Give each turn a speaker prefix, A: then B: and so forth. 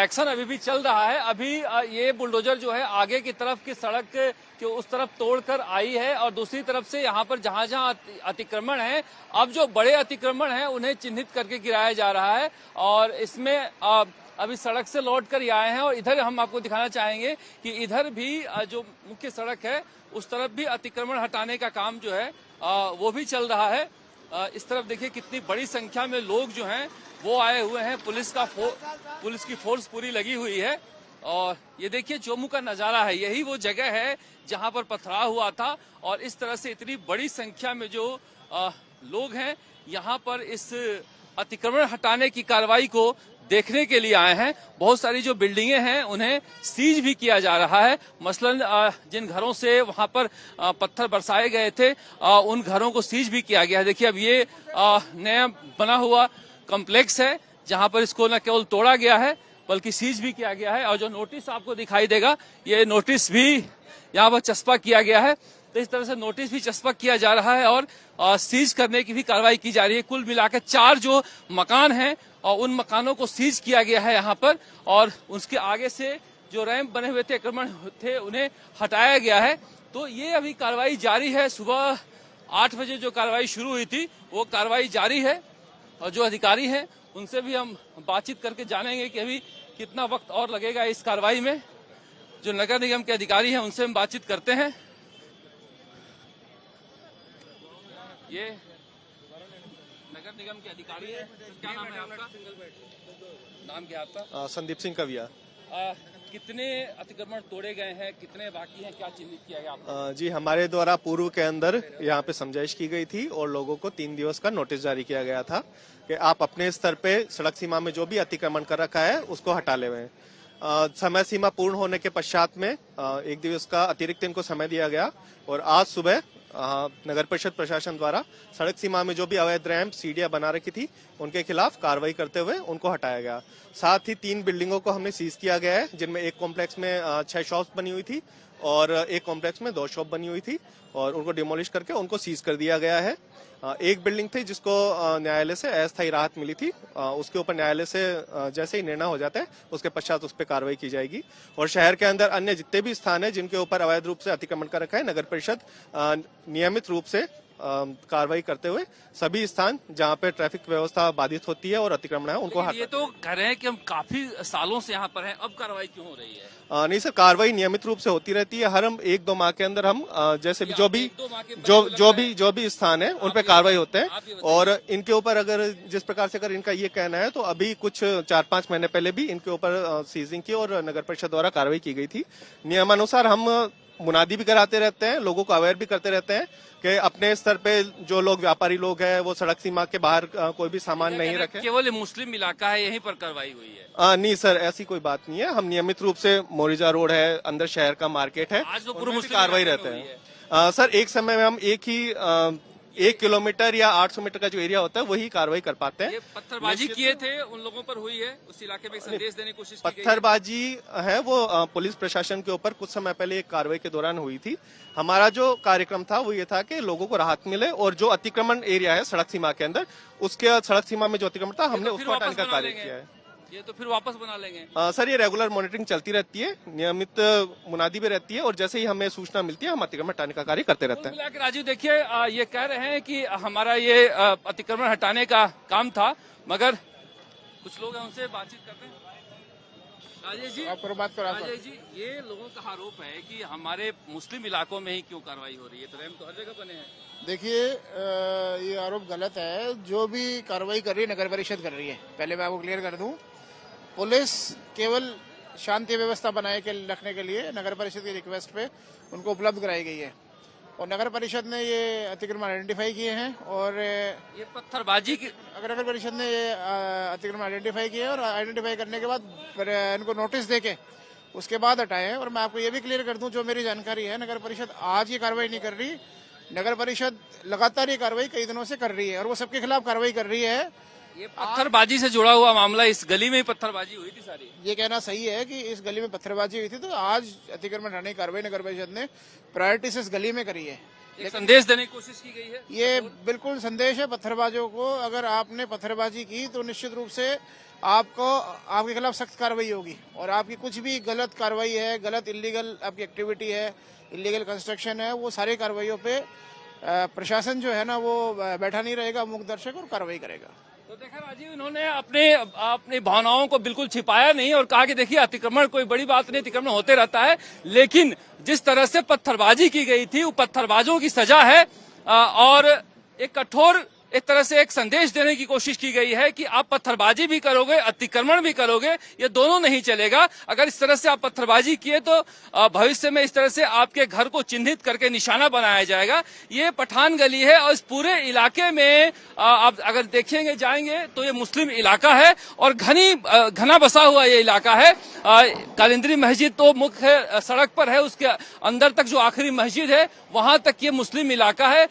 A: Action अभी भी चल रहा है। अभी ये बुलडोजर जो है आगे की तरफ की सड़क के उस तरफ तोड़कर आई है और दूसरी तरफ से यहाँ पर जहां जहां अतिक्रमण है, अब जो बड़े अतिक्रमण हैं उन्हें चिन्हित करके गिराया जा रहा है। और इसमें अभी सड़क से लौट कर आए हैं और इधर हम आपको दिखाना चाहेंगे कि इधर भी जो मुख्य सड़क है उस तरफ भी अतिक्रमण हटाने का काम जो है वो भी चल रहा है। इस तरफ देखिए कितनी बड़ी संख्या में लोग जो हैं वो आए हुए हैं। पुलिस की फोर्स पूरी लगी हुई है। और ये देखिए जोमू का नजारा है, यही वो जगह है जहां पर पथराव हुआ था और इस तरह से इतनी बड़ी संख्या में जो लोग हैं यहाँ पर इस अतिक्रमण हटाने की कार्रवाई को देखने के लिए आए हैं। बहुत सारी जो बिल्डिंगें हैं उन्हें सीज भी किया जा रहा है। मसलन जिन घरों से वहां पर पत्थर बरसाए गए थे उन घरों को सीज भी किया गया है। देखिए अब ये नया बना हुआ कॉम्प्लेक्स है जहां पर इसको न केवल तोड़ा गया है बल्कि सीज भी किया गया है। और जो नोटिस आपको दिखाई देगा ये नोटिस भी यहाँ पर चस्पा किया गया है। तो इस तरह से नोटिस भी चस्पा किया जा रहा है और सीज करने की भी कार्रवाई की जा रही है। कुल मिलाकर 4 जो मकान हैं और उन मकानों को सीज किया गया है यहाँ पर और उसके आगे से जो रैंप बने हुए थे अतिक्रमण थे उन्हें हटाया गया है। तो ये अभी कार्रवाई जारी है। सुबह 8 बजे जो कार्रवाई शुरू हुई थी वो कार्रवाई जारी है और जो अधिकारी हैं उनसे भी हम बातचीत करके जानेंगे कि अभी कितना वक्त और लगेगा इस कार्रवाई में। जो नगर निगम के अधिकारी हैं उनसे हम बातचीत करते हैं। ये नगर निगम के अधिकारी है, क्या नाम है आपका? नाम क्या आपका?
B: संदीप सिंह कविया।
A: कितने अतिक्रमण तोड़े गए हैं, कितने बाकी हैं, क्या चिन्हित किया गया आपको?
B: जी हमारे द्वारा पूर्व के अंदर यहाँ पे समझाइश की गई थी और लोगों को 3 दिवस का नोटिस जारी किया गया था कि आप अपने स्तर पे सड़क सीमा में जो भी अतिक्रमण कर रखा है उसको हटा ले। समय सीमा पूर्ण होने के पश्चात में 1 दिवस का अतिरिक्त इनको समय दिया गया और आज सुबह नगर परिषद प्रशासन द्वारा सड़क सीमा में जो भी अवैध रैंप सीढ़ियां बना रखी थी उनके खिलाफ कार्रवाई करते हुए उनको हटाया गया। साथ ही 3 बिल्डिंगों को हमने सीज किया गया है जिनमें एक कॉम्प्लेक्स में 6 शॉप्स बनी हुई थी और एक कॉम्प्लेक्स में 2 शॉप बनी हुई थी और उनको डिमोलिश करके उनको सीज कर दिया गया है। एक बिल्डिंग थी जिसको न्यायालय से अस्थायी राहत मिली थी, उसके ऊपर न्यायालय से जैसे ही निर्णय हो जाता है उसके पश्चात उस पर कार्रवाई की जाएगी। और शहर के अंदर अन्य जितने भी स्थान है जिनके ऊपर अवैध रूप से अतिक्रमण कर रखा है नगर परिषद नियमित रूप से कार्रवाई करते हुए सभी स्थान जहां पे ट्रैफिक व्यवस्था बाधित होती है और अतिक्रमण है उनको
A: ये तो कह रहे हैं कि हम काफी सालों से यहाँ पर हैं, अब कार्रवाई क्यों हो रही है?
B: नहीं सर, कार्रवाई नियमित रूप से होती रहती है। हर हम 1-2 माह के अंदर हम जैसे भी जो भी स्थान है उन पे कार्रवाई होते हैं और इनके ऊपर अगर जिस प्रकार से अगर इनका ये कहना है तो अभी कुछ 4-5 महीने पहले भी इनके ऊपर सीजिंग की और नगर परिषद द्वारा कार्रवाई की गई थी। नियमानुसार हम मुनादी भी कराते रहते हैं, लोगों को अवेयर भी करते रहते हैं कि अपने स्तर पे जो लोग व्यापारी लोग हैं वो सड़क सीमा के बाहर कोई भी सामान नहीं रखे।
A: केवल मुस्लिम इलाका है यहीं पर कार्रवाई हुई है?
B: नहीं सर, ऐसी कोई बात नहीं है। हम नियमित रूप से मोरिजा रोड है, अंदर शहर का मार्केट है,
A: आज तो पूर्व मुस्लिम
B: कार्रवाई रहते हैं। सर एक समय में हम एक ही 1 किलोमीटर या 800 मीटर का जो एरिया होता है वही कार्रवाई कर पाते हैं।
A: ये पत्थरबाजी किए थे उन लोगों पर हुई है, उस इलाके में एक संदेश देने की कोशिश की गई है।
B: पत्थरबाजी है वो पुलिस प्रशासन के ऊपर कुछ समय पहले एक कार्रवाई के दौरान हुई थी। हमारा जो कार्यक्रम था वो ये था कि लोगों को राहत मिले और जो अतिक्रमण एरिया है सड़क सीमा के अंदर उसके सड़क सीमा में जो अतिक्रमण था हमने उसको हटाने का कार्य किया है।
A: ये तो फिर वापस बना लेंगे?
B: सर ये रेगुलर मॉनिटरिंग चलती रहती है, नियमित मुनादी भी रहती है और जैसे ही हमें सूचना मिलती है हम अतिक्रमण हटाने का कार्य करते रहते हैं।
A: राजीव देखिए ये कह रहे हैं कि हमारा ये अतिक्रमण हटाने का काम था मगर कुछ लोग हैं उनसे बातचीत करते हैं। राजेश जी, राजेश जी, ये लोगों का आरोप है कि हमारे मुस्लिम इलाकों में ही क्यों कार्रवाई हो रही है, तो रैंप तो हर जगह बने हैं।
C: देखिए ये आरोप गलत है। जो भी कार्रवाई कर रही है नगर परिषद कर रही है। पहले मैं आपको क्लियर कर दूं, पुलिस केवल शांति व्यवस्था बनाए के रखने के लिए नगर परिषद की रिक्वेस्ट पे उनको उपलब्ध कराई गई है और नगर परिषद ने ये अतिक्रमण आइडेंटिफाई किए हैं और
A: ये पत्थरबाजी की
C: अगर नगर परिषद ने ये अतिक्रमण आइडेंटिफाई किए और आइडेंटिफाई करने के बाद इनको नोटिस देके उसके बाद हटाए हैं। और मैं आपको ये भी क्लियर कर दूं, जो मेरी जानकारी है नगर परिषद आज ये कार्रवाई नहीं कर रही। नगर परिषद लगातार ये कार्रवाई कई दिनों से कर रही है और वो सबके खिलाफ कार्रवाई कर रही है।
A: ये पत्थरबाजी से जुड़ा हुआ मामला, इस गली में ही पत्थरबाजी हुई थी सारी।
C: ये कहना सही है कि इस गली में पत्थरबाजी हुई थी, तो आज अतिक्रमण हटाने की कार्रवाई नगर परिषद ने प्रायोरिटी से इस गली में करी है।
A: एक संदेश देने की कोशिश की गई है।
C: ये बिल्कुल संदेश है पत्थरबाजों को। अगर आपने पत्थरबाजी की तो निश्चित रूप से आपको आपके खिलाफ सख्त कार्रवाई होगी और आपकी कुछ भी गलत कार्रवाई है, गलत इलीगल आपकी एक्टिविटी है, इलीगल कंस्ट्रक्शन है, वो सारी कार्रवाइयों पे प्रशासन जो है ना वो बैठा नहीं रहेगा, मूक दर्शक और कार्रवाई करेगा।
A: तो देखा राजीव, इन्होंने अपनी भावनाओं को बिल्कुल छिपाया नहीं और कहा कि देखिए अतिक्रमण कोई बड़ी बात नहीं, अतिक्रमण होते रहता है, लेकिन जिस तरह से पत्थरबाजी की गई थी वो पत्थरबाजों की सजा है और एक कठोर एक तरह से एक संदेश देने की कोशिश की गई है कि आप पत्थरबाजी भी करोगे, अतिक्रमण भी करोगे, ये दोनों नहीं चलेगा। अगर इस तरह से आप पत्थरबाजी किए तो भविष्य में इस तरह से आपके घर को चिन्हित करके निशाना बनाया जाएगा। ये पठान गली है और इस पूरे इलाके में आप अगर देखेंगे जाएंगे तो ये मुस्लिम इलाका है और घना बसा हुआ ये इलाका है। कालिंदी मस्जिद तो मुख्य सड़क पर है, उसके अंदर तक जो आखिरी मस्जिद है वहां तक ये मुस्लिम इलाका है।